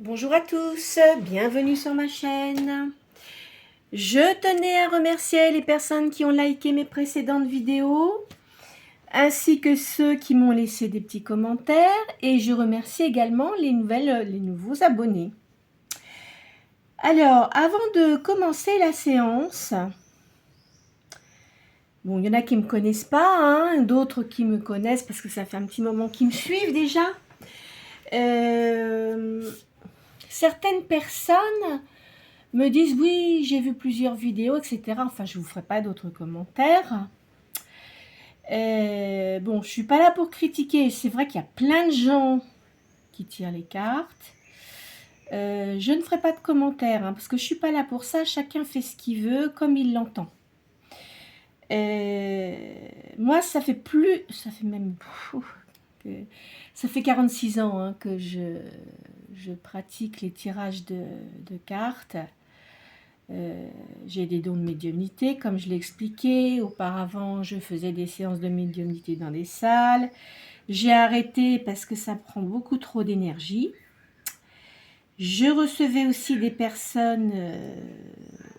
Bonjour à tous, bienvenue sur ma chaîne. Je tenais à remercier les personnes qui ont liké mes précédentes vidéos, ainsi que ceux qui m'ont laissé des petits commentaires, et je remercie également les nouveaux abonnés. Alors, avant de commencer la séance, bon, il y en a qui ne me connaissent pas, hein, d'autres qui me connaissent parce que ça fait un petit moment qu'ils me suivent déjà. Certaines personnes me disent oui, j'ai vu plusieurs vidéos, etc. Enfin, je ne vous ferai pas d'autres commentaires. Bon, je ne suis pas là pour critiquer. C'est vrai qu'il y a plein de gens qui tirent les cartes. Je ne ferai pas de commentaires, hein, parce que je ne suis pas là pour ça. Chacun fait ce qu'il veut, comme il l'entend. Moi, ça fait même... ça fait 46 ans hein, que je pratique les tirages de cartes. J'ai des dons de médiumnité, comme je l'ai expliqué. Auparavant, je faisais des séances de médiumnité dans des salles. J'ai arrêté parce que ça prend beaucoup trop d'énergie. Je recevais aussi des personnes,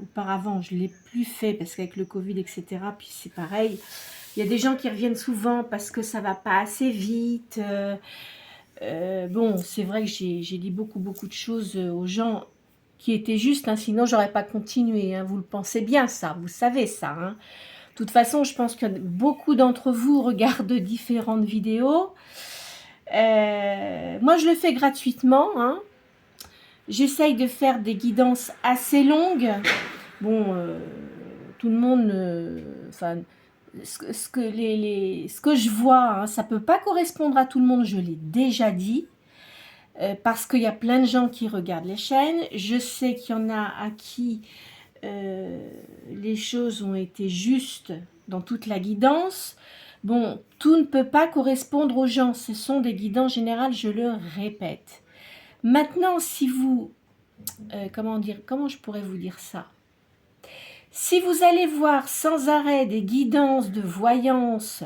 auparavant, je ne l'ai plus fait parce qu'avec le Covid, etc., puis c'est pareil. Il y a des gens qui reviennent souvent parce que ça ne va pas assez vite. Bon, c'est vrai que j'ai dit beaucoup de choses aux gens qui étaient justes, hein, sinon j'aurais pas continué, hein, vous le pensez bien ça, vous savez ça. Hein. De toute façon, je pense que beaucoup d'entre vous regardent différentes vidéos. Moi, je le fais gratuitement. Hein. J'essaye de faire des guidances assez longues. Bon, tout le monde... Enfin, ce que je vois, hein, ça peut pas correspondre à tout le monde, je l'ai déjà dit. Parce qu'il y a plein de gens qui regardent les chaînes. Je sais qu'il y en a à qui les choses ont été justes dans toute la guidance. Bon, tout ne peut pas correspondre aux gens. Ce sont des guidances générales, je le répète. Maintenant, si vous... comment je pourrais vous dire ça? Si vous allez voir sans arrêt des guidances de voyance,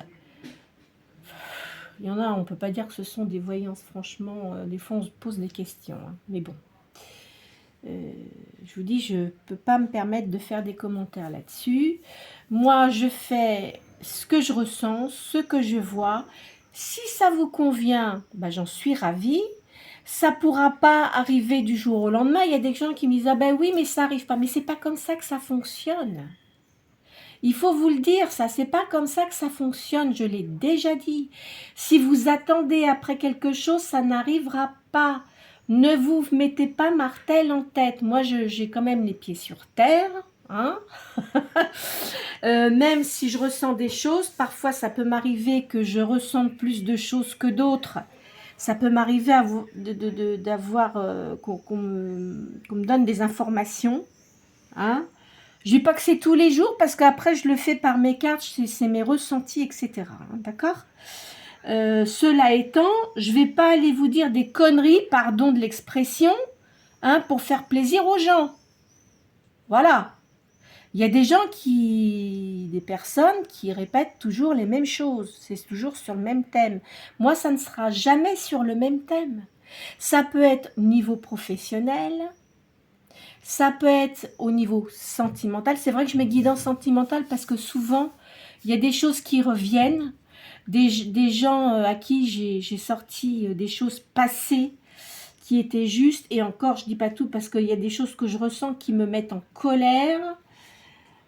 il y en a, on ne peut pas dire que ce sont des voyances, franchement, des fois on se pose des questions, hein, mais bon. Je vous dis, je ne peux pas me permettre de faire des commentaires là-dessus. Moi, je fais ce que je ressens, ce que je vois. Si ça vous convient, ben, j'en suis ravie. Ça ne pourra pas arriver du jour au lendemain. Il y a des gens qui me disent « Ah ben oui, mais ça n'arrive pas. » Mais ce n'est pas comme ça que ça fonctionne. Il faut vous le dire, ça, c'est pas comme ça que ça fonctionne, je l'ai déjà dit. Si vous attendez après quelque chose, ça n'arrivera pas. Ne vous mettez pas martel en tête. Moi, j'ai quand même les pieds sur terre. Hein. Même si je ressens des choses, parfois ça peut m'arriver que je ressente plus de choses que d'autres. Ça peut m'arriver d'avoir qu'on me donne des informations. Hein. Je dis pas que c'est tous les jours, parce qu'après, je le fais par mes cartes, c'est mes ressentis, etc. D'accord. Cela étant, je vais pas aller vous dire des conneries, pardon de l'expression, hein, pour faire plaisir aux gens. Voilà. Il y a des personnes qui répètent toujours les mêmes choses. C'est toujours sur le même thème. Moi, ça ne sera jamais sur le même thème. Ça peut être niveau professionnel, ça peut être au niveau sentimental. C'est vrai que je mets guidance sentimentale parce que souvent, il y a des choses qui reviennent, des gens à qui j'ai sorti des choses passées qui étaient justes. Et encore, je dis pas tout parce qu'il y a des choses que je ressens qui me mettent en colère.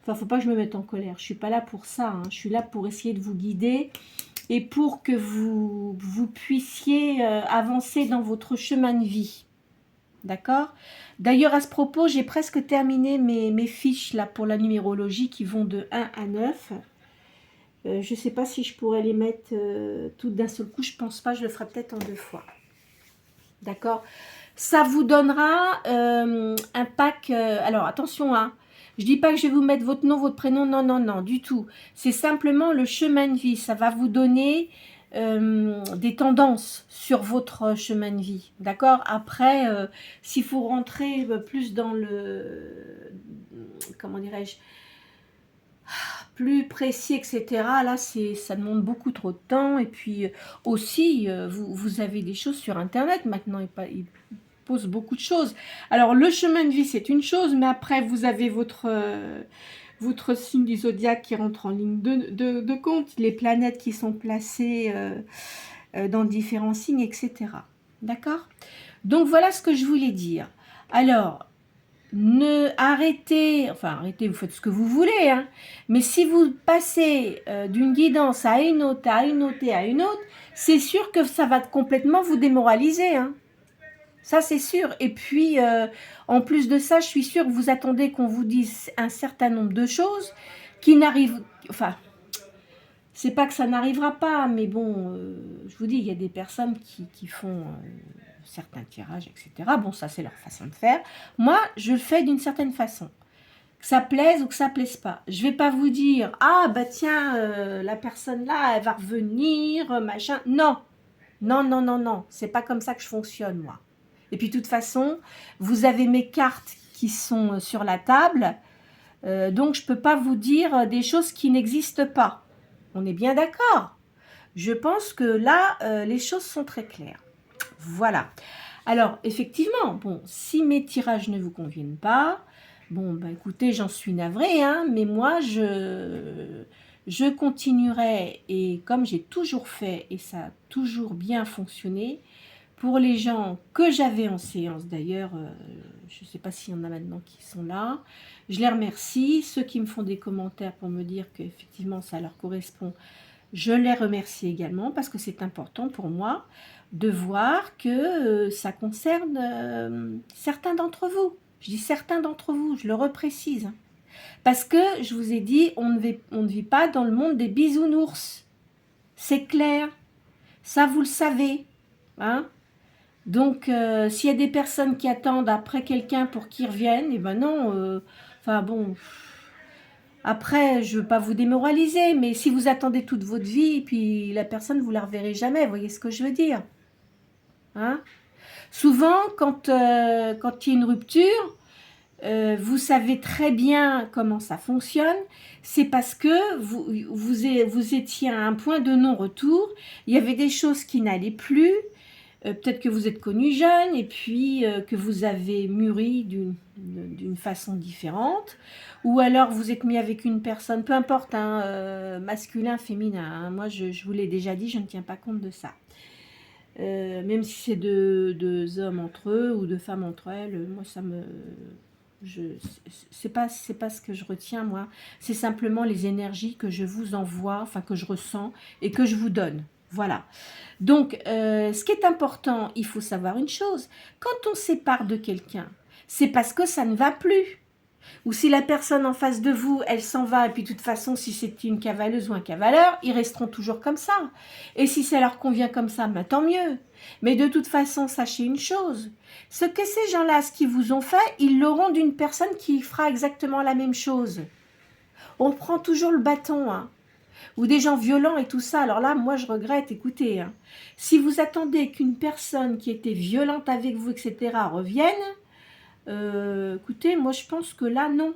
Enfin, faut pas que je me mette en colère. Je suis pas là pour ça. Hein. Je suis là pour essayer de vous guider et pour que vous puissiez avancer dans votre chemin de vie. D'accord. D'ailleurs, à ce propos, j'ai presque terminé mes fiches là pour la numérologie qui vont de 1 à 9. Je ne sais pas si je pourrais les mettre toutes d'un seul coup. Je pense pas, je le ferai peut-être en 2 fois. D'accord. Ça vous donnera un pack. Alors, attention, hein. Je dis pas que je vais vous mettre votre nom, votre prénom. Non, non, non, du tout. C'est simplement le chemin de vie. Ça va vous donner des tendances sur votre chemin de vie. D'accord. Après, s'il faut rentrer plus dans le... Comment dirais-je, plus précis, etc. Là, ça demande beaucoup trop de temps. Et puis aussi, vous avez des choses sur Internet maintenant. pose beaucoup de choses. Alors, le chemin de vie, c'est une chose, mais après, vous avez votre signe du zodiaque qui rentre en ligne de compte, les planètes qui sont placées dans différents signes, etc. D'accord? Donc, voilà ce que je voulais dire. Alors, arrêtez, vous faites ce que vous voulez, hein, mais si vous passez d'une guidance à une autre, à une autre et à une autre, c'est sûr que ça va complètement vous démoraliser, hein. Ça, c'est sûr. Et puis, en plus de ça, je suis sûre que vous attendez qu'on vous dise un certain nombre de choses qui n'arrivent... Enfin, c'est pas que ça n'arrivera pas, mais bon, je vous dis, il y a des personnes qui font certains tirages, etc. Bon, ça, c'est leur façon de faire. Moi, je le fais d'une certaine façon. Que ça plaise ou que ça plaise pas. Je vais pas vous dire, ah, bah tiens, la personne là, elle va revenir, machin. Non, non, non, non, non. C'est pas comme ça que je fonctionne, moi. Et puis, de toute façon, vous avez mes cartes qui sont sur la table. Donc, je peux pas vous dire des choses qui n'existent pas. On est bien d'accord. Je pense que là, les choses sont très claires. Voilà. Alors, effectivement, bon, si mes tirages ne vous conviennent pas, bon, bah écoutez, j'en suis navrée, hein, mais moi, je continuerai, et comme j'ai toujours fait, et ça a toujours bien fonctionné, pour les gens que j'avais en séance, d'ailleurs, je ne sais pas s'il y en a maintenant qui sont là, je les remercie. Ceux qui me font des commentaires pour me dire qu'effectivement ça leur correspond, je les remercie également, parce que c'est important pour moi de voir que ça concerne certains d'entre vous. Je dis certains d'entre vous, je le reprécise. Hein. Parce que, je vous ai dit, on ne vit pas dans le monde des bisounours. C'est clair. Ça, vous le savez. Hein. Donc, s'il y a des personnes qui attendent après quelqu'un pour qu'il revienne, et ben non, enfin bon, après, je ne veux pas vous démoraliser, mais si vous attendez toute votre vie, puis la personne, vous ne la reverrez jamais, vous voyez ce que je veux dire, hein? Souvent, quand il y a une rupture, vous savez très bien comment ça fonctionne, c'est parce que vous étiez à un point de non-retour, il y avait des choses qui n'allaient plus, peut-être que vous êtes connu jeune et puis que vous avez mûri d'une façon différente, ou alors vous êtes mis avec une personne, peu importe, hein, masculin, féminin, hein, moi je vous l'ai déjà dit, je ne tiens pas compte de ça. Même si c'est deux hommes entre eux ou deux femmes entre elles, moi ça me... c'est pas ce que je retiens, moi, c'est simplement les énergies que je vous envoie, enfin que je ressens et que je vous donne. Voilà. Donc, ce qui est important, il faut savoir une chose. Quand on se sépare de quelqu'un, c'est parce que ça ne va plus. Ou si la personne en face de vous, elle s'en va, et puis de toute façon, si c'est une cavaleuse ou un cavaleur, ils resteront toujours comme ça. Et si ça leur convient comme ça, ben, tant mieux. Mais de toute façon, sachez une chose. Ce que ces gens-là, ce qu'ils vous ont fait, ils l'auront d'une personne qui fera exactement la même chose. On prend toujours le bâton, hein. Ou des gens violents et tout ça. Alors là, moi, je regrette, écoutez, hein, si vous attendez qu'une personne qui était violente avec vous, etc., revienne, écoutez, moi, je pense que là, non.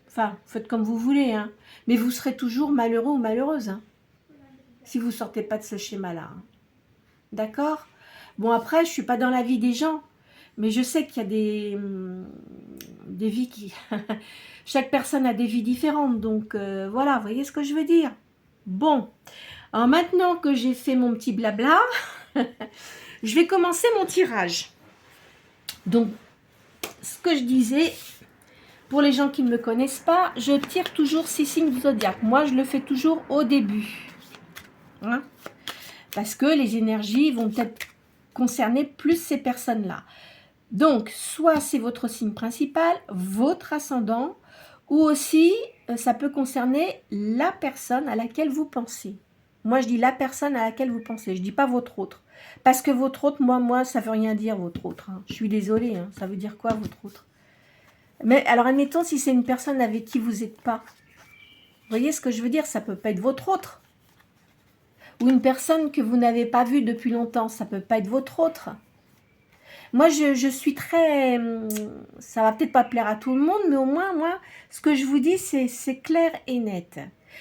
Enfin, faites comme vous voulez, hein, mais vous serez toujours malheureux ou malheureuse, hein, si vous ne sortez pas de ce schéma-là. Hein. D'accord? Bon, après, je ne suis pas dans la vie des gens, mais je sais qu'il y a des vies qui... Chaque personne a des vies différentes, donc voilà, vous voyez ce que je veux dire? Bon, alors maintenant que j'ai fait mon petit blabla, je vais commencer mon tirage. Donc, ce que je disais, pour les gens qui ne me connaissent pas, je tire toujours 6 signes du zodiaque. Moi, je le fais toujours au début. Hein? Parce que les énergies vont peut-être concerner plus ces personnes-là. Donc, soit c'est votre signe principal, votre ascendant, ou aussi, ça peut concerner la personne à laquelle vous pensez. Moi, je dis la personne à laquelle vous pensez. Je ne dis pas votre autre. Parce que votre autre, moi, ça ne veut rien dire, votre autre. Hein. Je suis désolée. Hein. Ça veut dire quoi, votre autre? Mais alors, admettons, si c'est une personne avec qui vous n'êtes pas. Vous voyez ce que je veux dire? Ça ne peut pas être votre autre. Ou une personne que vous n'avez pas vue depuis longtemps. Ça ne peut pas être votre autre. Moi, je suis très... Ça va peut-être pas plaire à tout le monde, mais au moins, moi, ce que je vous dis, c'est clair et net.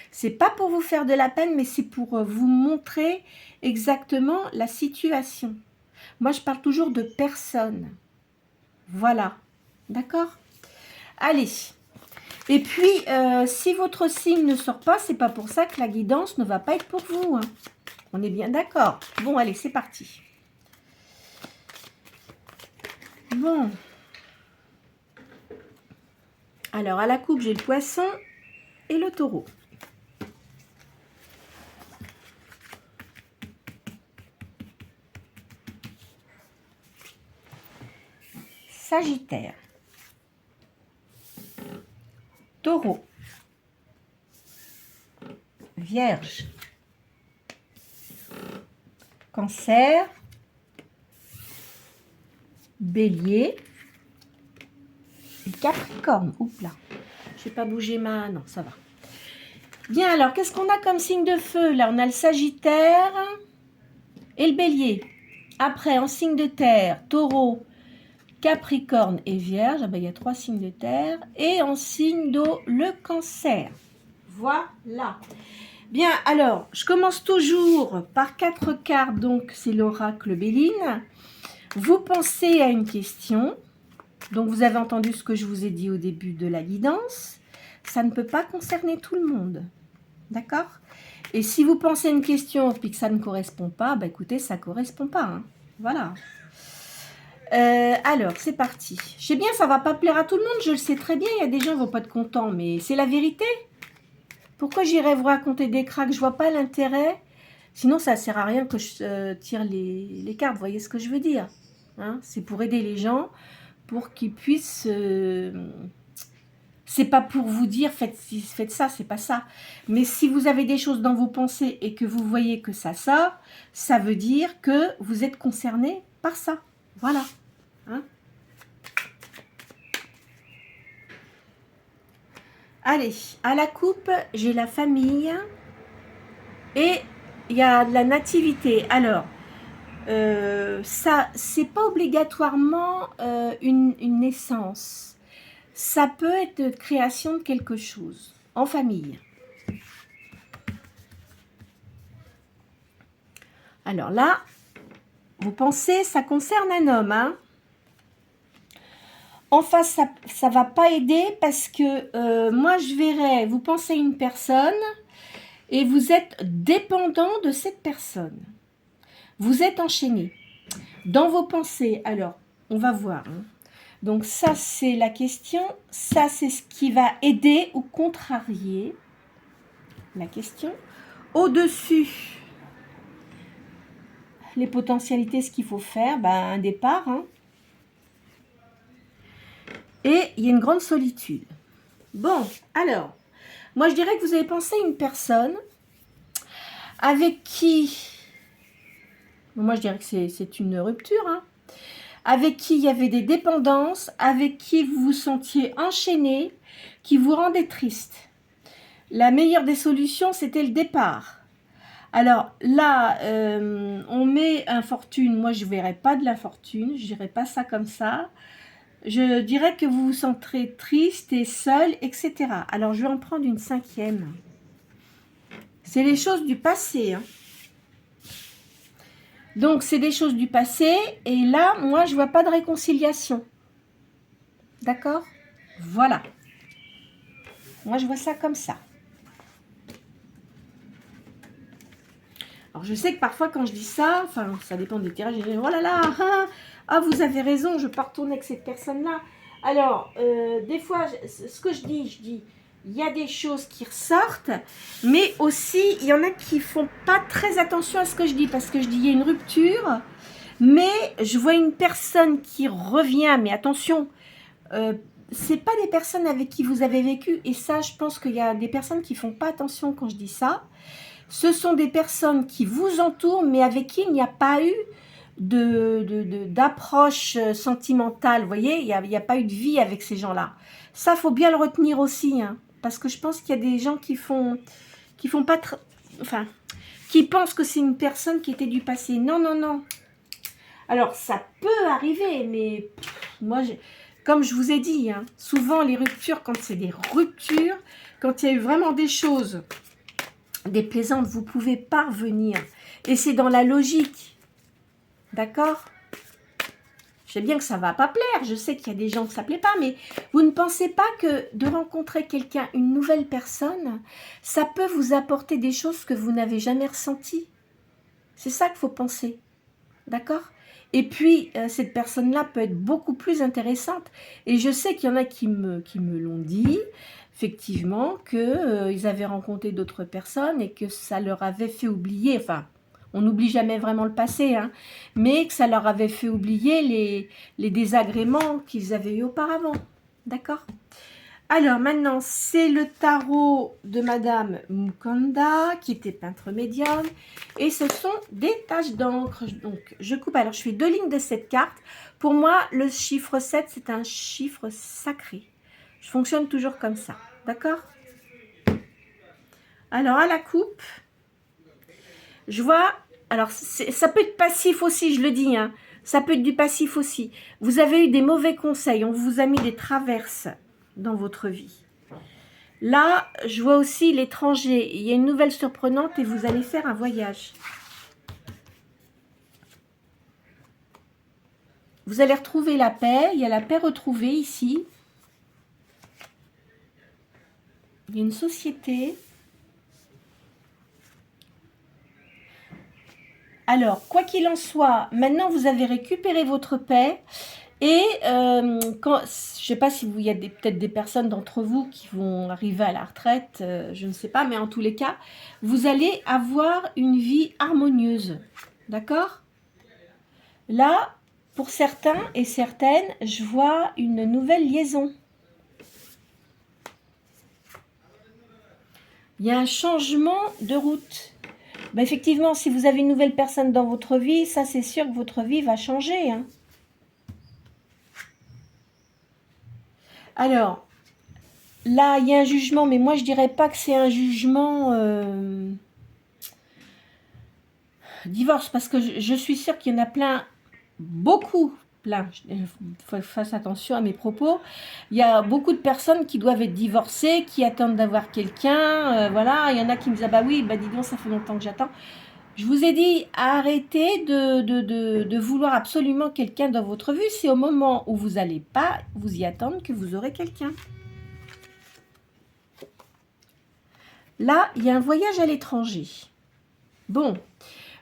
C'est pas pour vous faire de la peine, mais c'est pour vous montrer exactement la situation. Moi, je parle toujours de personnes. Voilà. D'accord? Allez. Et puis, si votre signe ne sort pas, c'est pas pour ça que la guidance ne va pas être pour vous. Hein. On est bien d'accord. Bon, allez, c'est parti. Bon. Alors, à la coupe, j'ai le poisson et le taureau. Sagittaire. Taureau. Vierge. Cancer. Bélier. Et Capricorne. Oups là. Je vais pas bouger ma... Non, ça va. Bien, alors, qu'est-ce qu'on a comme signe de feu? Là, on a le Sagittaire et le Bélier. Après, en signe de terre, Taureau, Capricorne et Vierge. Ah ben, il y a 3 signes de terre. Et en signe d'eau, le Cancer. Voilà. Bien, alors, je commence toujours par 4 cartes. Donc, c'est l'oracle Béline. Vous pensez à une question. Donc, vous avez entendu ce que je vous ai dit au début de la guidance. Ça ne peut pas concerner tout le monde. D'accord? Et si vous pensez à une question et que ça ne correspond pas, bah écoutez, ça ne correspond pas. Hein. Voilà. Alors, c'est parti. Je sais bien, ça ne va pas plaire à tout le monde, je le sais très bien. Il y a des gens qui ne vont pas être contents, mais c'est la vérité. Pourquoi j'irais vous raconter des cracks? Je ne vois pas l'intérêt. Sinon, ça ne sert à rien que je tire les cartes. Vous voyez ce que je veux dire? Hein? C'est pour aider les gens, pour qu'ils puissent... C'est pas pour vous dire faites ça, c'est pas ça. Mais si vous avez des choses dans vos pensées et que vous voyez que ça sort, ça veut dire que vous êtes concerné par ça. Voilà. Hein? Allez, à la coupe, j'ai la famille et il y a de la nativité. Alors, ça, c'est pas obligatoirement une naissance. Ça peut être création de quelque chose en famille. Alors là, vous pensez, ça concerne un homme. Hein? En face, ça ne va pas aider parce que moi, je verrais, vous pensez à une personne et vous êtes dépendant de cette personne. Vous êtes enchaîné. Dans vos pensées, alors, on va voir. Hein? Donc ça, c'est la question. Ça, c'est ce qui va aider ou contrarier la question. Au-dessus, les potentialités, ce qu'il faut faire, ben, un départ. Hein. Et il y a une grande solitude. Bon, alors, moi je dirais que vous avez pensé à une personne avec qui, moi je dirais que c'est une rupture, hein, avec qui il y avait des dépendances, avec qui vous vous sentiez enchaîné, qui vous rendait triste. La meilleure des solutions, c'était le départ. Alors là, on met infortune. Moi, je ne verrais pas de l'infortune. Je ne dirais pas ça comme ça. Je dirais que vous vous sentirez triste et seul, etc. Alors, je vais en prendre une 5e. C'est les choses du passé. Hein. Donc, c'est des choses du passé. Et là, moi, je ne vois pas de réconciliation. D'accord? Voilà. Moi, je vois ça comme ça. Alors, je sais que parfois, quand je dis ça, enfin, ça dépend des tirages, je dis, oh là là, ah, vous avez raison, je ne vais pas retourner avec cette personne-là. Alors, des fois, ce que je dis, il y a des choses qui ressortent, mais aussi, il y en a qui ne font pas très attention à ce que je dis, parce que je dis, il y a une rupture, mais je vois une personne qui revient, mais attention, c'est pas des personnes avec qui vous avez vécu, et ça, je pense qu'il y a des personnes qui ne font pas attention quand je dis ça. Ce sont des personnes qui vous entourent, mais avec qui il n'y a pas eu d'approche sentimentale. Vous voyez, il n'y a pas eu de vie avec ces gens-là. Ça, il faut bien le retenir aussi. Hein, parce que je pense qu'il y a des gens qui font pas... Enfin, qui pensent que c'est une personne qui était du passé. Non, non, non. Alors, ça peut arriver, mais moi, comme je vous ai dit, hein, souvent les ruptures, quand c'est des ruptures, quand il y a eu vraiment des choses... déplaisante, vous pouvez pas revenir. Et c'est dans la logique. D'accord? Je sais bien que ça ne va pas plaire, je sais qu'il y a des gens que ça ne plaît pas, mais vous ne pensez pas que de rencontrer quelqu'un, une nouvelle personne, ça peut vous apporter des choses que vous n'avez jamais ressenties. C'est ça qu'il faut penser, d'accord? Et puis, cette personne-là peut être beaucoup plus intéressante. Et je sais qu'il y en a qui me l'ont dit, effectivement, qu'ils avaient rencontré d'autres personnes et que ça leur avait fait oublier, enfin, on n'oublie jamais vraiment le passé, hein, mais que ça leur avait fait oublier les désagréments qu'ils avaient eu auparavant. D'accord? Alors maintenant, c'est le tarot de Madame Mukanda, qui était peintre médium. Et ce sont des taches d'encre. Donc, je coupe. Alors, je fais 2 lignes de cette carte. Pour moi, le chiffre 7, c'est un chiffre sacré. Je fonctionne toujours comme ça. D'accord? Alors, à la coupe, je vois... Alors, ça peut être passif aussi, je le dis. Hein. Ça peut être du passif aussi. Vous avez eu des mauvais conseils. On vous a mis des traverses dans votre vie. Là, je vois aussi l'étranger. Il y a une nouvelle surprenante et vous allez faire un voyage. Vous allez retrouver la paix. Il y a la paix retrouvée ici. Il y a une société. Alors, quoi qu'il en soit, maintenant vous avez récupéré votre paix. Et quand, je ne sais pas si il y a peut-être des personnes d'entre vous qui vont arriver à la retraite, je ne sais pas, mais en tous les cas, vous allez avoir une vie harmonieuse. D'accord? Là, pour certains et certaines, je vois une nouvelle liaison. Il y a un changement de route. Ben effectivement, si vous avez une nouvelle personne dans votre vie, ça c'est sûr que votre vie va changer. Hein. Alors, là, il y a un jugement, mais moi je dirais pas que c'est un jugement divorce, parce que je suis sûre qu'il y en a plein, beaucoup, plein, il faut que je fasse attention à mes propos, il y a beaucoup de personnes qui doivent être divorcées, qui attendent d'avoir quelqu'un, voilà, il y en a qui me disent, ah bah oui, bah dis donc, ça fait longtemps que j'attends. Je vous ai dit, arrêtez de vouloir absolument quelqu'un dans votre vie, c'est au moment où vous n'allez pas vous y attendre que vous aurez quelqu'un. Là, il y a un voyage à l'étranger. Bon,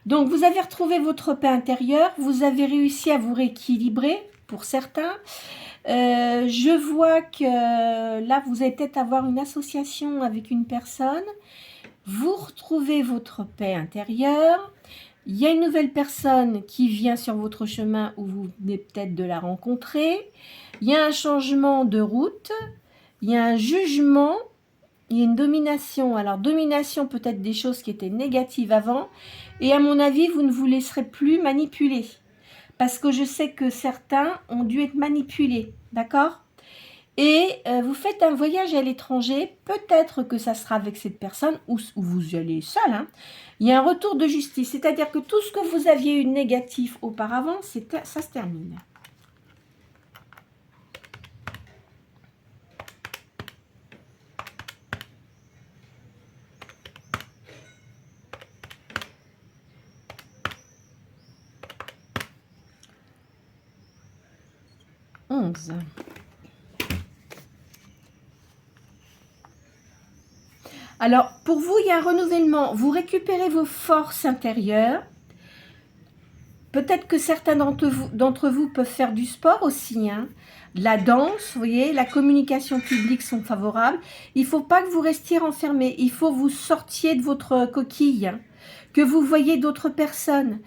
donc vous avez retrouvé votre paix intérieure, vous avez réussi à vous rééquilibrer pour certains. Je vois que là, vous allez peut-être avoir une association avec une personne. Vous retrouvez votre paix intérieure. Il y a une nouvelle personne qui vient sur votre chemin où vous venez peut-être de la rencontrer. Il y a un changement de route. Il y a un jugement. Il y a une domination. Alors, domination peut-être des choses qui étaient négatives avant. Et à mon avis, vous ne vous laisserez plus manipuler. Parce que je sais que certains ont dû être manipulés. D'accord ? Et vous faites un voyage à l'étranger. Peut-être que ça sera avec cette personne ou vous y allez seul. Hein. Il y a un retour de justice. C'est-à-dire que tout ce que vous aviez eu négatif auparavant, ça se termine. Onze. Alors, pour vous, il y a un renouvellement. Vous récupérez vos forces intérieures. Peut-être que certains d'entre vous peuvent faire du sport aussi. Hein. La danse, vous voyez, la communication publique sont favorables. Il ne faut pas que vous restiez renfermés. Il faut que vous sortiez de votre coquille. Hein, que vous voyez d'autres personnes.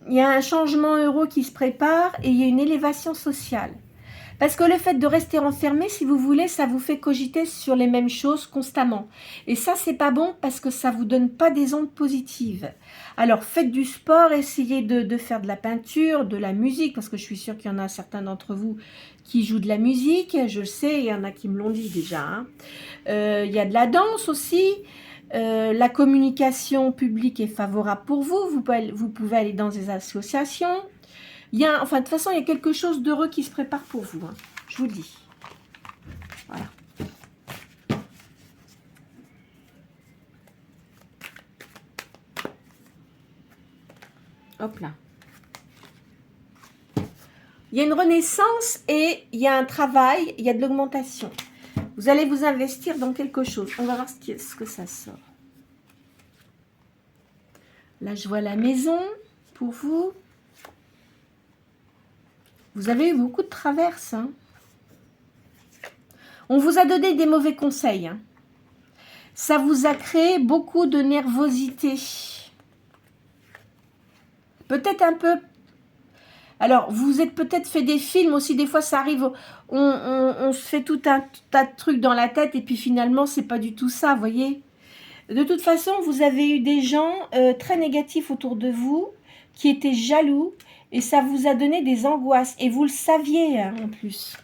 Il y a un changement heureux qui se prépare et il y a une élévation sociale. Parce que le fait de rester enfermé, si vous voulez, ça vous fait cogiter sur les mêmes choses constamment. Et ça, c'est pas bon parce que ça vous donne pas des ondes positives. Alors, faites du sport, essayez de faire de la peinture, de la musique, parce que je suis sûre qu'il y en a certains d'entre vous qui jouent de la musique. Je le sais, il y en a qui me l'ont dit déjà. Hein. Il y a de la danse aussi. La communication publique est favorable pour vous. Vous pouvez aller dans des associations. Enfin, de toute façon, il y a quelque chose d'heureux qui se prépare pour vous. Hein. Je vous le dis. Voilà. Hop là. Il y a une renaissance et il y a un travail, il y a de l'augmentation. Vous allez vous investir dans quelque chose. On va voir ce que ça sort. Là, je vois la maison pour vous. Vous avez eu beaucoup de traverses. Hein. On vous a donné des mauvais conseils. Hein. Ça vous a créé beaucoup de nervosité. Peut-être un peu. Alors, vous êtes peut-être fait des films aussi. Des fois, ça arrive. On se fait tout un tas de trucs dans la tête et puis finalement, c'est pas du tout ça, vous voyez. De toute façon, vous avez eu des gens très négatifs autour de vous qui étaient jaloux et ça vous a donné des angoisses. Et vous le saviez hein, en plus.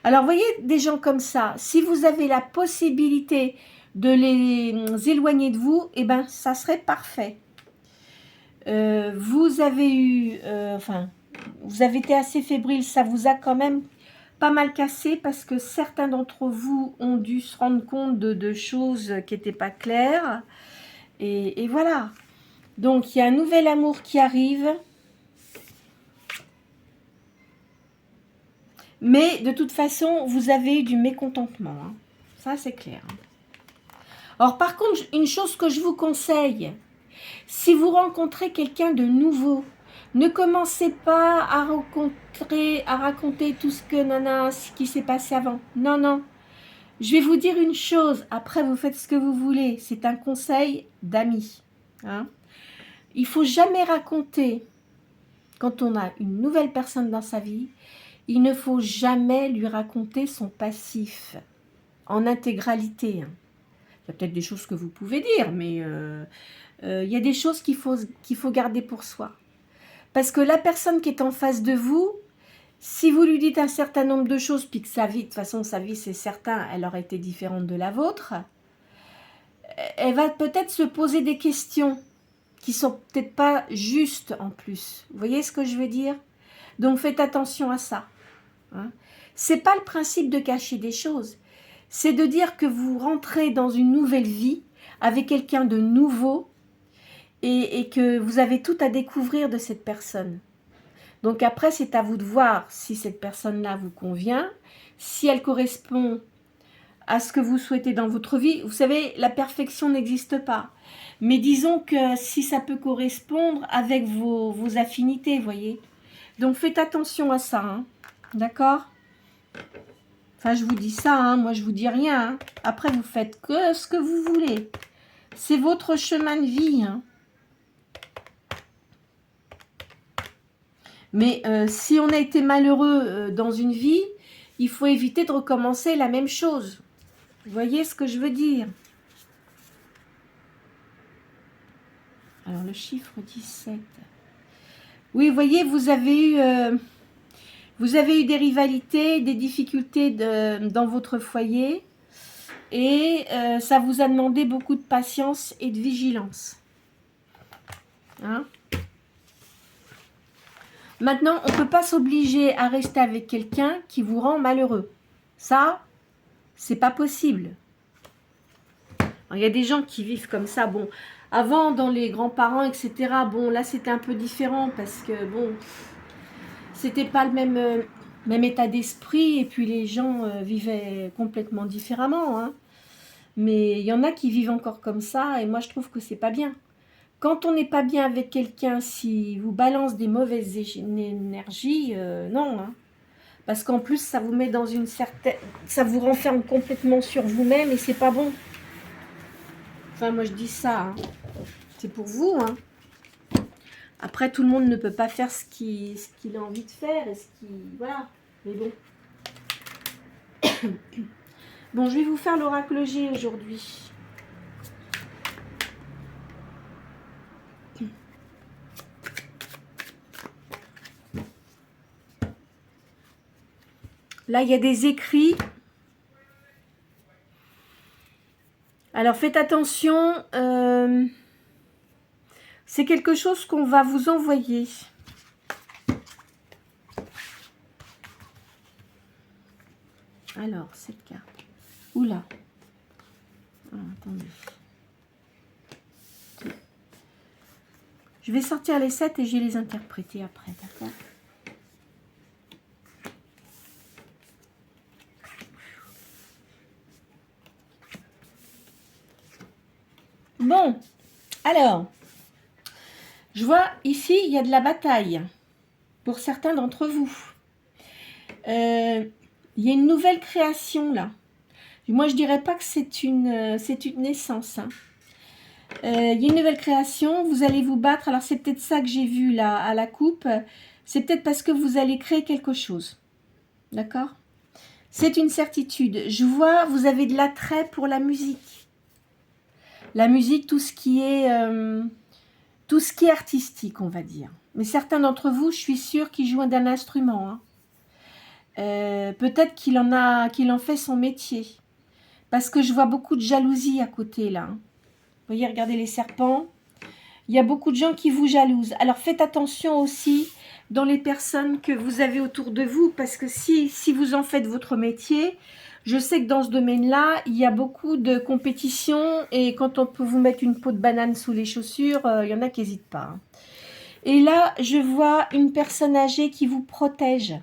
Alors, voyez, des gens comme ça, si vous avez la possibilité de les éloigner de vous, eh ben, ça serait parfait. Vous avez eu, vous avez été assez fébrile, ça vous a quand même pas mal cassé parce que certains d'entre vous ont dû se rendre compte de choses qui n'étaient pas claires. Et voilà. Donc, il y a un nouvel amour qui arrive. Mais de toute façon, vous avez eu du mécontentement. Hein. Ça, c'est clair. Hein. Alors, par contre, une chose que je vous conseille, si vous rencontrez quelqu'un de nouveau, ne commencez pas à raconter tout ce qui s'est passé avant. Non, non. Je vais vous dire une chose. Après, vous faites ce que vous voulez. C'est un conseil d'amis. Hein. Il ne faut jamais raconter, quand on a une nouvelle personne dans sa vie, il ne faut jamais lui raconter son passif en intégralité. Hein. Il y a peut-être des choses que vous pouvez dire, mais il y a des choses qu'il faut garder pour soi. Parce que la personne qui est en face de vous, si vous lui dites un certain nombre de choses, puis que sa vie, de toute façon, sa vie, c'est certain, elle aurait été différente de la vôtre, elle va peut-être se poser des questions qui sont peut-être pas justes en plus. Vous voyez ce que je veux dire? Donc, faites attention à ça. Hein. C'est pas le principe de cacher des choses. C'est de dire que vous rentrez dans une nouvelle vie avec quelqu'un de nouveau et que vous avez tout à découvrir de cette personne. Donc après, c'est à vous de voir si cette personne-là vous convient, si elle correspond à ce que vous souhaitez dans votre vie. Vous savez, la perfection n'existe pas. Mais disons que si ça peut correspondre avec vos affinités, vous voyez. Donc faites attention à ça. Hein. D'accord ? Enfin, je vous dis ça, hein, moi je vous dis rien. Hein. Après, vous faites que ce que vous voulez. C'est votre chemin de vie. Hein. Mais si on a été malheureux dans une vie, il faut éviter de recommencer la même chose. Vous voyez ce que je veux dire? Alors, le chiffre 17. Oui, vous voyez, vous avez eu des rivalités, des difficultés dans votre foyer. Et ça vous a demandé beaucoup de patience et de vigilance. Hein? Maintenant, on ne peut pas s'obliger à rester avec quelqu'un qui vous rend malheureux. Ça, c'est pas possible. Il y a des gens qui vivent comme ça. Bon, avant, dans les grands-parents, etc., bon, là, c'était un peu différent parce que, bon, c'était pas le même état d'esprit et puis les gens vivaient complètement différemment. Hein. Mais il y en a qui vivent encore comme ça et moi, je trouve que c'est pas bien. Quand on n'est pas bien avec quelqu'un, si vous balance des mauvaises énergies, non. Hein. Parce qu'en plus, ça vous met dans une certaine... Ça vous renferme complètement sur vous-même et c'est pas bon. Enfin, moi, je dis ça. Hein. C'est pour vous. Hein. Après, tout le monde ne peut pas faire ce qu'il a envie de faire. Et voilà. Mais bon. Bon, je vais vous faire l'oracle G aujourd'hui. Là, il y a des écrits. Alors, faites attention. C'est quelque chose qu'on va vous envoyer. Alors, cette carte. Oula. Ah, attendez. Je vais sortir les 7 et je vais les interpréter après, d'accord? Bon, alors, je vois ici, il y a de la bataille pour certains d'entre vous. Il y a une nouvelle création là. Moi, je dirais pas que c'est une naissance. Hein. Il y a une nouvelle création, vous allez vous battre. Alors, c'est peut-être ça que j'ai vu là à la coupe. C'est peut-être parce que vous allez créer quelque chose. D'accord? C'est une certitude. Je vois, vous avez de l'attrait pour la musique. La musique, tout ce qui est artistique, on va dire. Mais certains d'entre vous, je suis sûre qu'ils jouent d'un instrument. Hein. Peut-être qu'il en fait son métier. Parce que je vois beaucoup de jalousie à côté, là. Vous voyez, regardez les serpents. Il y a beaucoup de gens qui vous jalousent. Alors, faites attention aussi dans les personnes que vous avez autour de vous. Parce que si vous en faites votre métier, je sais que dans ce domaine-là, il y a beaucoup de compétition. Et quand on peut vous mettre une peau de banane sous les chaussures, il y en a qui n'hésitent pas. Hein. Et là, je vois une personne âgée qui vous protège.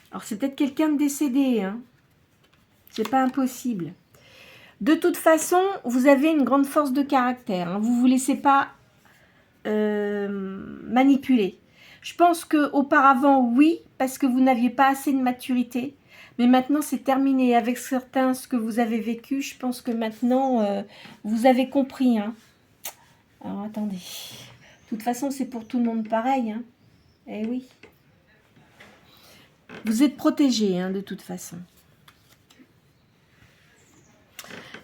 Alors, c'est peut-être quelqu'un de décédé, hein. C'est pas impossible. De toute façon, vous avez une grande force de caractère. Hein. Vous ne vous laissez pas manipuler. Je pense qu'auparavant, oui, parce que vous n'aviez pas assez de maturité. Mais maintenant, c'est terminé. Avec certains, ce que vous avez vécu, je pense que maintenant, vous avez compris. Hein. Alors, attendez. De toute façon, c'est pour tout le monde pareil. Hein. Eh oui. Vous êtes protégés, hein, de toute façon.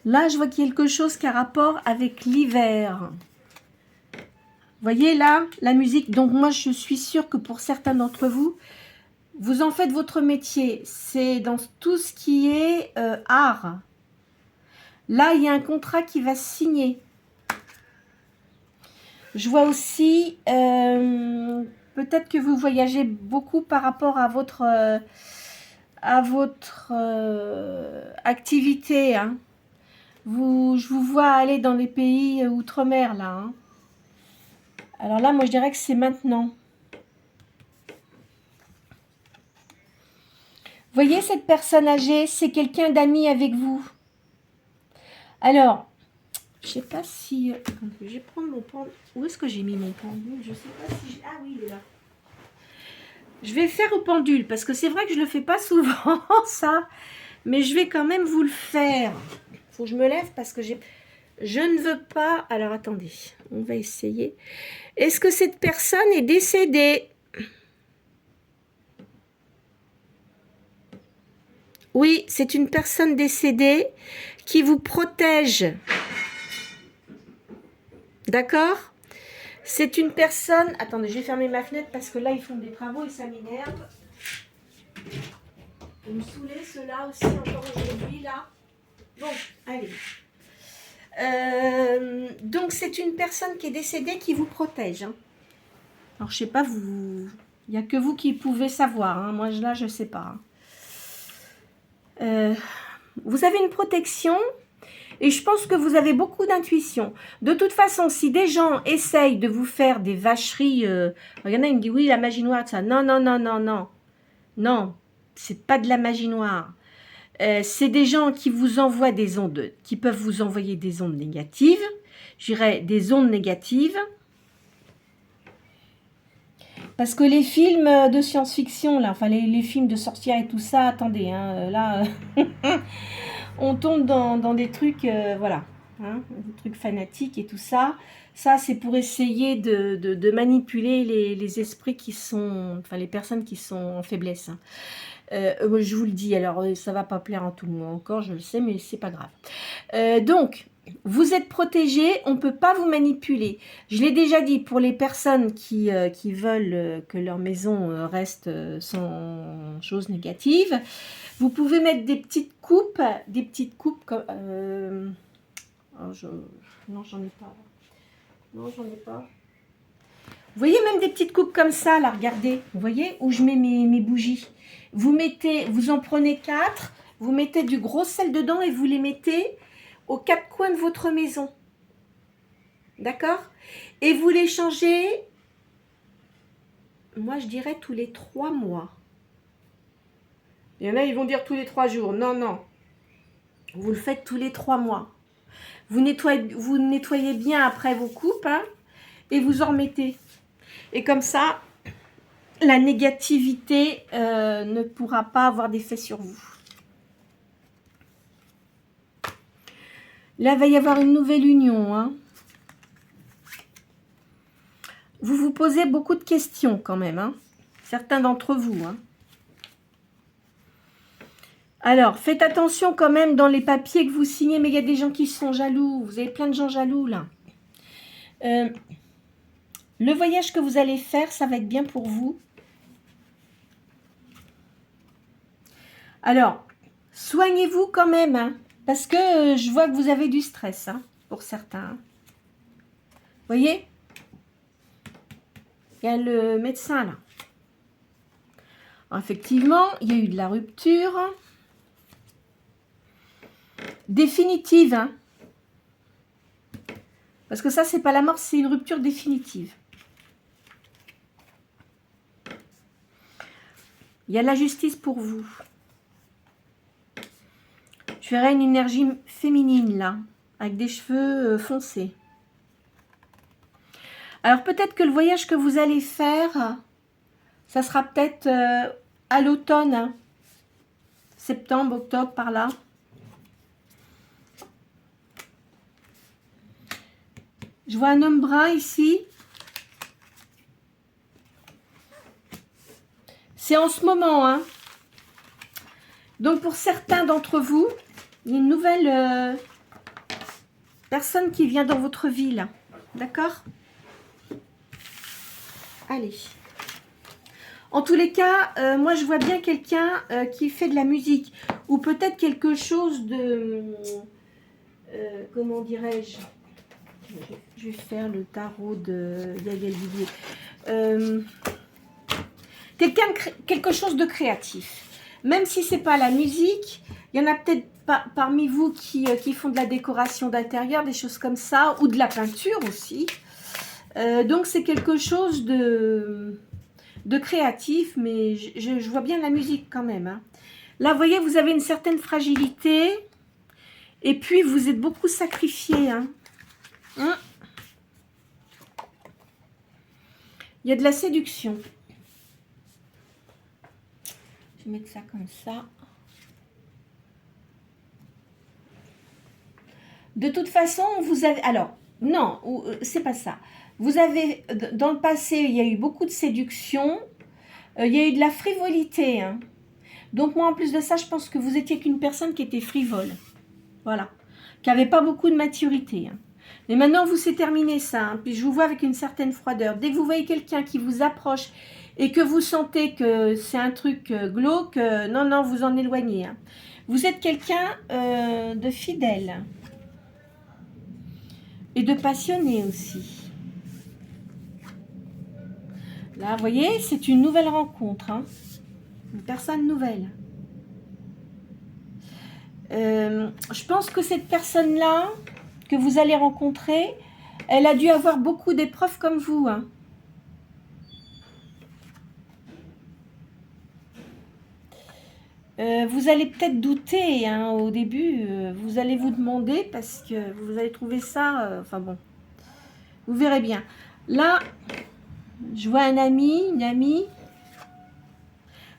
Là, je vois qu'il y a quelque chose qui a rapport avec l'hiver. Vous voyez là, la musique. Donc moi, je suis sûre que pour certains d'entre vous, vous en faites votre métier. C'est dans tout ce qui est art. Là, il y a un contrat qui va se signer. Je vois aussi, peut-être que vous voyagez beaucoup par rapport à votre activité. Hein. Je vous vois aller dans les pays outre-mer, là. Hein. Alors là, moi, je dirais que c'est maintenant. Vous voyez, cette personne âgée, c'est quelqu'un d'ami avec vous. Alors, je ne sais pas si... je vais prendre mon pendule. Où est-ce que j'ai mis mon pendule? Je ne sais pas si... Ah oui, il est là. Je vais faire au pendule, parce que c'est vrai que je ne le fais pas souvent, ça. Mais je vais quand même vous le faire. Il faut que je me lève, parce que je ne veux pas... Alors, attendez, on va essayer. Est-ce que cette personne est décédée? Oui, c'est une personne décédée qui vous protège. D'accord? C'est une personne... Attendez, je vais fermer ma fenêtre parce que là, ils font des travaux et ça m'énerve. Vous me saoulez, ceux-là aussi, encore aujourd'hui, là. Bon, allez. Donc, c'est une personne qui est décédée qui vous protège. Hein. Alors, je sais pas, il n'y a que vous qui pouvez savoir. Hein. Moi, là, je ne sais pas. Vous avez une protection et je pense que vous avez beaucoup d'intuition. De toute façon, si des gens essayent de vous faire des vacheries, il y en a, il me dit oui, la magie noire, ça. Non, non, non, non, non. Non, c'est pas de la magie noire. C'est des gens qui vous envoient des ondes, qui peuvent vous envoyer des ondes négatives. Je dirais des ondes négatives. Parce que les films de science-fiction, là, enfin les films de sorcières et tout ça, attendez, hein, là, on tombe dans des trucs, voilà, hein, des trucs fanatiques et tout ça. Ça, c'est pour essayer de manipuler les esprits qui sont, enfin les personnes qui sont en faiblesse. Hein. Je vous le dis, alors ça va pas plaire à tout le monde encore, je le sais, mais c'est pas grave. Donc, vous êtes protégé, on ne peut pas vous manipuler. Je l'ai déjà dit, pour les personnes qui veulent que leur maison reste sans choses négatives, vous pouvez mettre des petites coupes comme... non, j'en ai pas. Non, j'en ai pas. Vous voyez même des petites coupes comme ça, là, regardez. Vous voyez où je mets mes bougies. Vous en prenez 4, vous mettez du gros sel dedans et vous les mettez aux 4 coins de votre maison. D'accord? Et vous les changez, moi je dirais tous les 3 mois. Il y en a, ils vont dire tous les 3 jours. Non, non. Vous le faites tous les 3 mois. Vous nettoyez bien après vos coupes, hein, et vous en remettez. Et comme ça, la négativité ne pourra pas avoir d'effet sur vous. Là, il va y avoir une nouvelle union. Hein. Vous vous posez beaucoup de questions quand même. Hein. Certains d'entre vous. Hein. Alors, faites attention quand même dans les papiers que vous signez. Mais il y a des gens qui sont jaloux. Vous avez plein de gens jaloux là. Le voyage que vous allez faire, ça va être bien pour vous. Alors, soignez-vous quand même, hein, parce que je vois que vous avez du stress, hein, pour certains. Hein. Vous voyez? Il y a le médecin, là. Alors, effectivement, il y a eu de la rupture. Définitive, hein. Parce que ça, c'est pas la mort, c'est une rupture définitive. Il y a la justice pour vous. Je verrai une énergie féminine, là, avec des cheveux foncés. Alors, peut-être que le voyage que vous allez faire, ça sera peut-être à l'automne, hein. Septembre, octobre, par là. Je vois un homme brun ici. C'est en ce moment, hein. Donc, pour certains d'entre vous, il y a une nouvelle personne qui vient dans votre vie, là. D'accord? Allez. En tous les cas, moi, je vois bien quelqu'un qui fait de la musique. Ou peut-être quelque chose de... comment dirais-je? Je vais faire le tarot de Yael Villiers. Quelque chose de créatif. Même si c'est pas la musique, il y en a peut-être parmi vous qui font de la décoration d'intérieur, des choses comme ça, ou de la peinture aussi. Donc c'est quelque chose de créatif, mais je vois bien la musique quand même. Hein. Là, vous voyez, vous avez une certaine fragilité, et puis vous êtes beaucoup sacrifié. Hein. Hein? Il y a de la séduction. Je vais mettre ça comme ça. De toute façon, vous avez... Alors, non, c'est pas ça. Vous avez... Dans le passé, il y a eu beaucoup de séduction. Il y a eu de la frivolité. Hein. Donc, moi, en plus de ça, je pense que vous étiez qu'une personne qui était frivole. Voilà. Qui n'avait pas beaucoup de maturité. Hein. Mais maintenant, vous, c'est terminé ça. Hein. Puis, je vous vois avec une certaine froideur. Dès que vous voyez quelqu'un qui vous approche et que vous sentez que c'est un truc glauque, non, vous en éloignez. Hein. Vous êtes quelqu'un de fidèle. Et de passionné aussi. Là, vous voyez, c'est une nouvelle rencontre. Hein. Une personne nouvelle. Je pense que cette personne-là, que vous allez rencontrer, elle a dû avoir beaucoup d'épreuves comme vous. Hein. Vous allez peut-être douter hein, au début. Vous allez vous demander parce que vous allez trouver ça... enfin bon, vous verrez bien. Là, je vois un ami, une amie.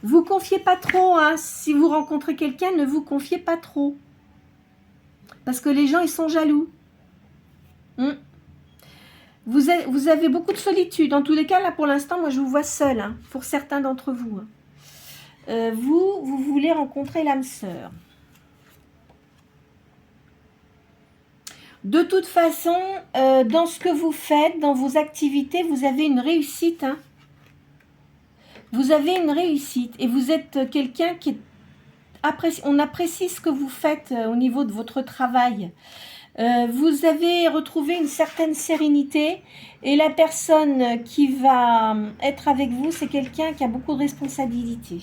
Vous confiez pas trop. Hein. Si vous rencontrez quelqu'un, ne vous confiez pas trop. Parce que les gens, ils sont jaloux. Vous avez beaucoup de solitude. En tous les cas, là, pour l'instant, moi, je vous vois seul. Hein, pour certains d'entre vous. Hein. Vous voulez rencontrer l'âme sœur. De toute façon, dans ce que vous faites, dans vos activités, vous avez une réussite. Hein. Vous avez une réussite. Et vous êtes quelqu'un qui est... on apprécie ce que vous faites au niveau de votre travail. Vous avez retrouvé une certaine sérénité. Et la personne qui va être avec vous, c'est quelqu'un qui a beaucoup de responsabilités.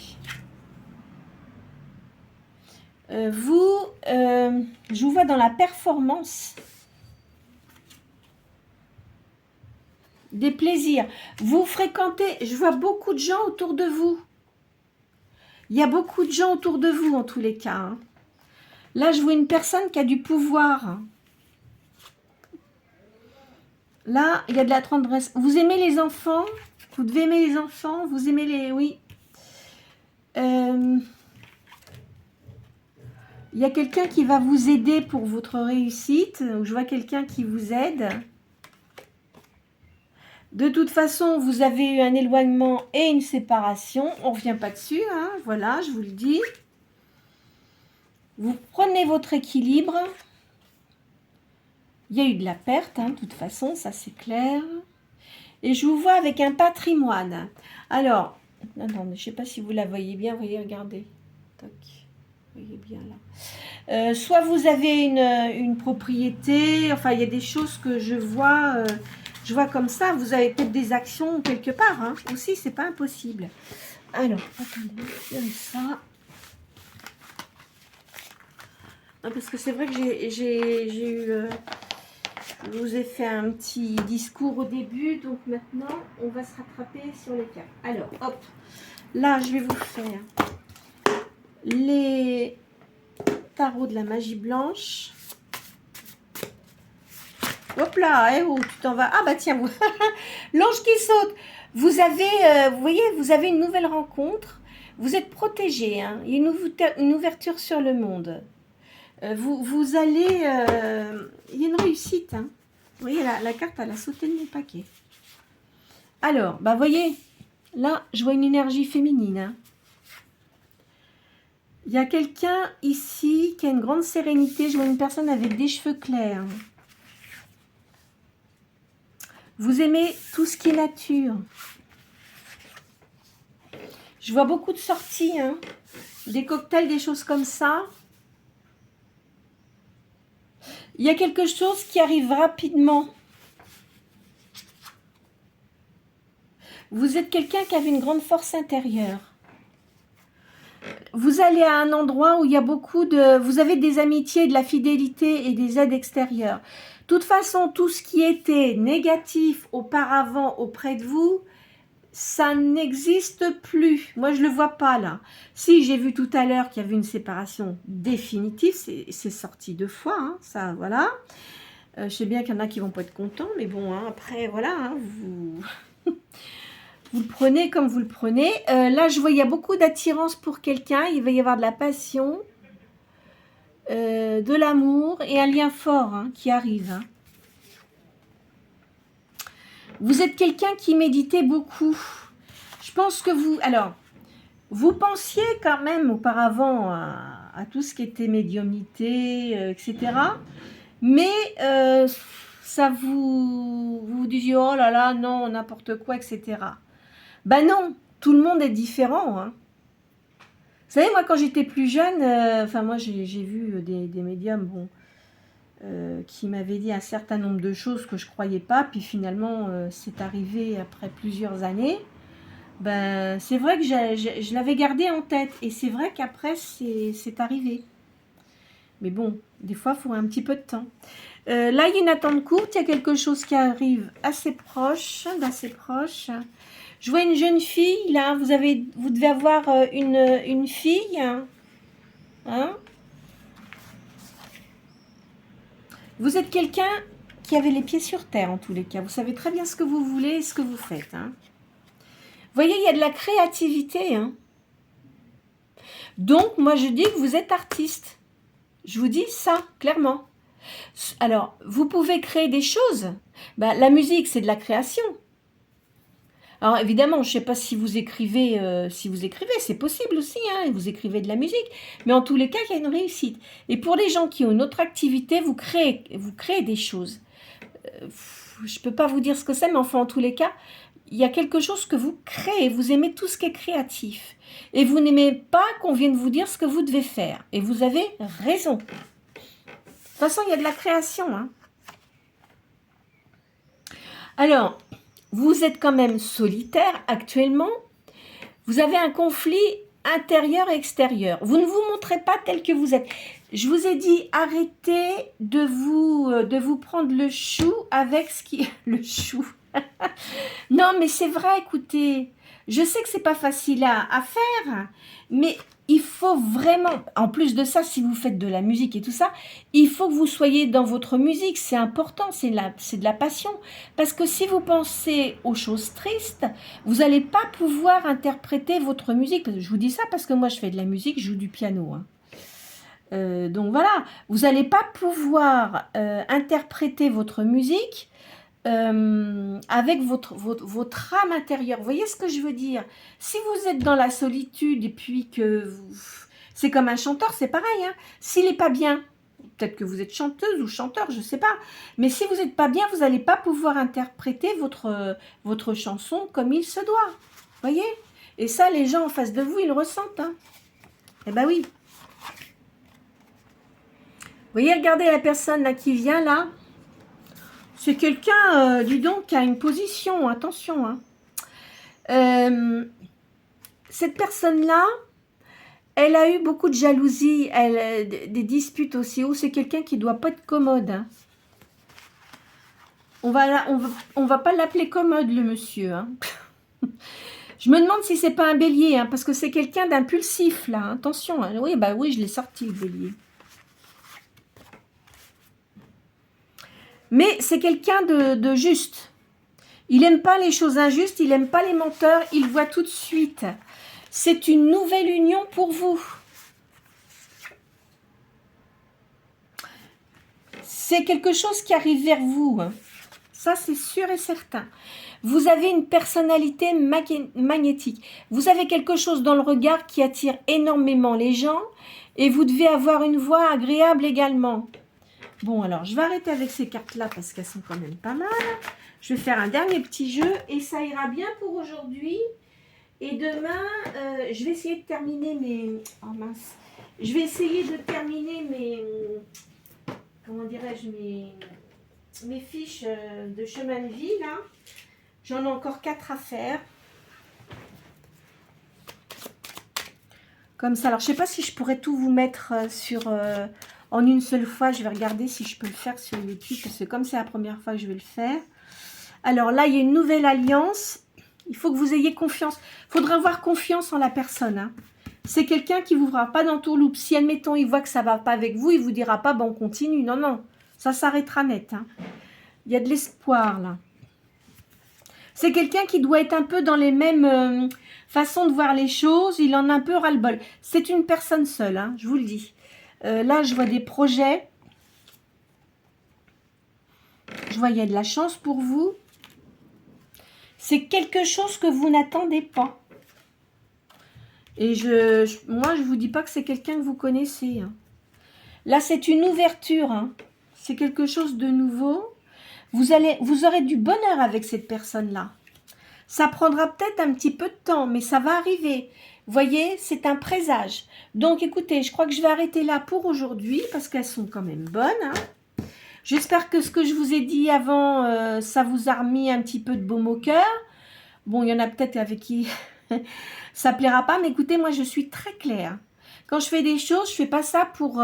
Je vous vois dans la performance. Des plaisirs. Vous fréquentez, je vois beaucoup de gens autour de vous. Il y a beaucoup de gens autour de vous en tous les cas. Hein. Là, je vois une personne qui a du pouvoir. Là, il y a de la tendresse. Vous aimez les enfants? Vous devez aimer les enfants? Vous aimez les... Oui. Il y a quelqu'un qui va vous aider pour votre réussite. Je vois quelqu'un qui vous aide. De toute façon, vous avez eu un éloignement et une séparation. On ne revient pas dessus, hein. Voilà, je vous le dis. Vous prenez votre équilibre. Il y a eu de la perte, hein, de toute façon, ça c'est clair. Et je vous vois avec un patrimoine. Alors, attendez, je ne sais pas si vous la voyez bien. Vous voyez, regardez. Toc. Vous voyez bien là. Soit vous avez une propriété. Enfin, il y a des choses que je vois comme ça. Vous avez peut-être des actions quelque part. Hein, aussi, c'est pas impossible. Alors, attendez, comme ça. Ah, parce que c'est vrai que j'ai eu... je vous ai fait un petit discours au début, donc maintenant, on va se rattraper sur les cartes. Alors, hop, là, je vais vous faire les tarots de la magie blanche. Hop là, eh oh, tu t'en vas. Ah bah tiens, vous... l'ange qui saute. Vous avez, vous voyez, vous avez une nouvelle rencontre. Vous êtes protégé, hein. Il y a une ouverture sur le monde. Vous allez... il y a une réussite, hein. Vous voyez, la carte, elle a sauté de mon paquet. Alors, bah voyez, là, je vois une énergie féminine. Hein. Il y a quelqu'un ici qui a une grande sérénité. Je vois une personne avec des cheveux clairs. Vous aimez tout ce qui est nature. Je vois beaucoup de sorties, hein. Des cocktails, des choses comme ça. Il y a quelque chose qui arrive rapidement. Vous êtes quelqu'un qui avait une grande force intérieure. Vous allez à un endroit où il y a beaucoup de... Vous avez des amitiés, de la fidélité et des aides extérieures. De toute façon, tout ce qui était négatif auparavant auprès de vous, ça n'existe plus. Moi, je ne le vois pas là. Si, j'ai vu tout à l'heure qu'il y avait une séparation définitive. C'est sorti 2 fois, hein, ça, voilà. Je sais bien qu'il y en a qui vont pas être contents, mais bon, hein, après, voilà, hein, vous... vous le prenez comme vous le prenez. Là, je vois, il y a beaucoup d'attirance pour quelqu'un. Il va y avoir de la passion, de l'amour et un lien fort, hein, qui arrive. Hein. Vous êtes quelqu'un qui méditait beaucoup. Je pense que vous... Alors, vous pensiez quand même auparavant à tout ce qui était médiumnité, etc. Mais ça vous disiez, oh là là, non, n'importe quoi, etc. Ben non, tout le monde est différent. Hein. Vous savez, moi, quand j'étais plus jeune, enfin, moi, j'ai vu des médiums, bon, qui m'avaient dit un certain nombre de choses que je ne croyais pas, puis finalement, c'est arrivé après plusieurs années. Ben, c'est vrai que je l'avais gardé en tête, et c'est vrai qu'après, c'est arrivé. Mais bon, des fois, il faut un petit peu de temps. Là, il y a une attente courte, il y a quelque chose qui arrive assez proche, d'assez proche. Je vois une jeune fille, là, vous devez avoir une fille. Hein? Vous êtes quelqu'un qui avait les pieds sur terre, en tous les cas. Vous savez très bien ce que vous voulez et ce que vous faites. Hein? Vous voyez, il y a de la créativité. Hein? Donc, moi, je dis que vous êtes artiste. Je vous dis ça, clairement. Alors, vous pouvez créer des choses. Ben, la musique, c'est de la création. Alors, évidemment, je ne sais pas si vous écrivez, c'est possible aussi, hein, vous écrivez de la musique. Mais en tous les cas, il y a une réussite. Et pour les gens qui ont une autre activité, vous créez des choses. Je ne peux pas vous dire ce que c'est, mais enfin, en tous les cas, il y a quelque chose que vous créez. Vous aimez tout ce qui est créatif. Et vous n'aimez pas qu'on vienne vous dire ce que vous devez faire. Et vous avez raison. De toute façon, il y a de la création. Hein. Alors, vous êtes quand même solitaire actuellement. Vous avez un conflit intérieur et extérieur. Vous ne vous montrez pas tel que vous êtes. Je vous ai dit, arrêtez de vous prendre le chou avec ce qui... Le chou. Non, mais c'est vrai, écoutez. Je sais que c'est pas facile à faire, mais il faut vraiment, en plus de ça, si vous faites de la musique et tout ça, il faut que vous soyez dans votre musique, c'est important, c'est de la passion. Parce que si vous pensez aux choses tristes, vous n'allez pas pouvoir interpréter votre musique. Je vous dis ça parce que moi je fais de la musique, je joue du piano, hein. Donc voilà, vous n'allez pas pouvoir interpréter votre musique avec votre âme intérieure. Vous voyez ce que je veux dire? Si vous êtes dans la solitude et puis que c'est comme un chanteur, c'est pareil, hein. S'il n'est pas bien, peut-être que vous êtes chanteuse ou chanteur, je ne sais pas, mais si vous n'êtes pas bien, vous n'allez pas pouvoir interpréter votre chanson comme il se doit. Vous voyez? Et ça, les gens en face de vous, ils le ressentent, hein. Eh ben oui. Vous voyez, regardez la personne là qui vient là. C'est quelqu'un, dis donc, qui a une position, attention, hein. Cette personne-là, elle a eu beaucoup de jalousie, des disputes aussi. Oh, c'est quelqu'un qui ne doit pas être commode, hein. On va pas l'appeler commode, le monsieur, hein. Je me demande si c'est pas un bélier, hein, parce que c'est quelqu'un d'impulsif, là. Hein. Attention, hein. Oui, bah oui, je l'ai sorti, le bélier. Mais c'est quelqu'un de juste. Il n'aime pas les choses injustes, il n'aime pas les menteurs, il voit tout de suite. C'est une nouvelle union pour vous. C'est quelque chose qui arrive vers vous. Ça, c'est sûr et certain. Vous avez une personnalité magnétique. Vous avez quelque chose dans le regard qui attire énormément les gens et vous devez avoir une voix agréable également. Bon, alors, je vais arrêter avec ces cartes-là parce qu'elles sont quand même pas mal. Je vais faire un dernier petit jeu et ça ira bien pour aujourd'hui. Et demain, je vais essayer de terminer mes... Oh mince. Je vais essayer de terminer mes... Comment dirais-je, mes fiches de chemin de vie, là. J'en ai encore 4 à faire. Comme ça. Alors, je ne sais pas si je pourrais tout vous mettre en une seule fois. Je vais regarder si je peux le faire sur YouTube. Parce que comme c'est la première fois que je vais le faire. Alors là, il y a une nouvelle alliance. Il faut que vous ayez confiance. Il faudra avoir confiance en la personne. Hein. C'est quelqu'un qui ne vous fera pas d'entourloupe. Si, admettons, il voit que ça ne va pas avec vous, il ne vous dira pas, bon, on continue. Non, non. Ça s'arrêtera net. Hein. Il y a de l'espoir, là. C'est quelqu'un qui doit être un peu dans les mêmes façons de voir les choses. Il en a un peu ras-le-bol. C'est une personne seule, hein, je vous le dis. Là, je vois des projets. Je vois, il y a de la chance pour vous. C'est quelque chose que vous n'attendez pas. Et moi, je ne vous dis pas que c'est quelqu'un que vous connaissez. Hein. Là, c'est une ouverture. Hein. C'est quelque chose de nouveau. Vous aurez du bonheur avec cette personne-là. Ça prendra peut-être un petit peu de temps, mais ça va arriver. Vous voyez, c'est un présage. Donc, écoutez, je crois que je vais arrêter là pour aujourd'hui, parce qu'elles sont quand même bonnes. Hein. J'espère que ce que je vous ai dit avant, ça vous a remis un petit peu de baume au cœur. Bon, il y en a peut-être avec qui ça ne plaira pas, mais écoutez, moi, je suis très claire. Quand je fais des choses, je ne fais pas ça pour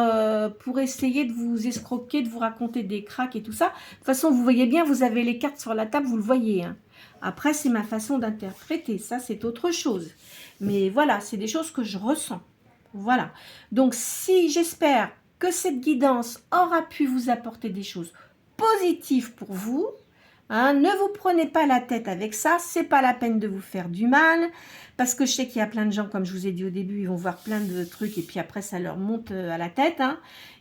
essayer de vous escroquer, de vous raconter des cracks et tout ça. De toute façon, vous voyez bien, vous avez les cartes sur la table, vous le voyez. Hein. Après, c'est ma façon d'interpréter. Ça, c'est autre chose. Mais voilà, c'est des choses que je ressens. Voilà. Donc, si j'espère que cette guidance aura pu vous apporter des choses positives pour vous, hein, ne vous prenez pas la tête avec ça. C'est pas la peine de vous faire du mal. Parce que je sais qu'il y a plein de gens, comme je vous ai dit au début, ils vont voir plein de trucs et puis après, ça leur monte à la tête. Hein,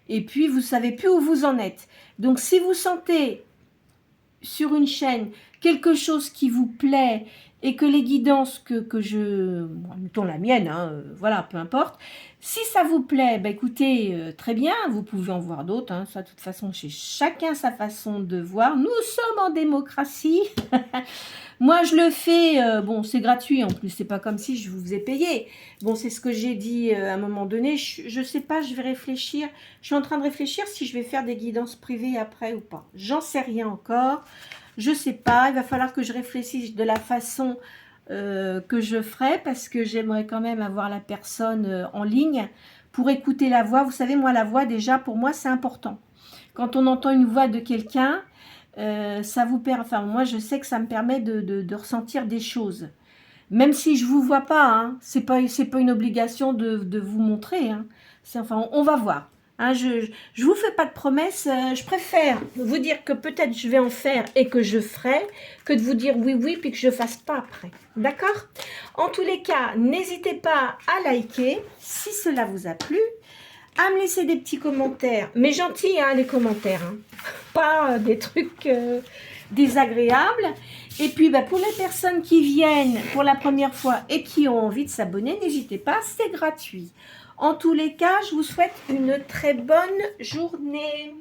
et puis, vous ne savez plus où vous en êtes. Donc, si vous sentez sur une chaîne quelque chose qui vous plaît et que les guidances que je... mettons la mienne, hein, voilà, peu importe. Si ça vous plaît, bah écoutez, très bien, vous pouvez en voir d'autres. Hein, ça, de toute façon, chez chacun sa façon de voir. Nous sommes en démocratie. Moi, je le fais, bon, c'est gratuit en plus, c'est pas comme si je vous ai payé. Bon, c'est ce que j'ai dit à un moment donné. Je sais pas, je vais réfléchir. Je suis en train de réfléchir si je vais faire des guidances privées après ou pas. J'en sais rien encore. Je sais pas, il va falloir que je réfléchisse de la façon que je ferai parce que j'aimerais quand même avoir la personne en ligne pour écouter la voix. Vous savez, moi, la voix, déjà, pour moi, c'est important. Quand on entend une voix de quelqu'un, ça vous permet, enfin, moi, je sais que ça me permet de ressentir des choses. Même si je vous vois pas, hein, c'est pas une obligation de vous montrer. Hein. Enfin, on va voir. Hein, je vous fais pas de promesses. Je préfère vous dire que peut-être je vais en faire et que je ferai, que de vous dire oui, oui, puis que je fasse pas après. D'accord? En tous les cas, n'hésitez pas à liker si cela vous a plu, à me laisser des petits commentaires, mais gentils, hein, les commentaires, hein. Pas des trucs désagréables. Et puis, bah, pour les personnes qui viennent pour la première fois et qui ont envie de s'abonner, n'hésitez pas, c'est gratuit. En tous les cas, je vous souhaite une très bonne journée.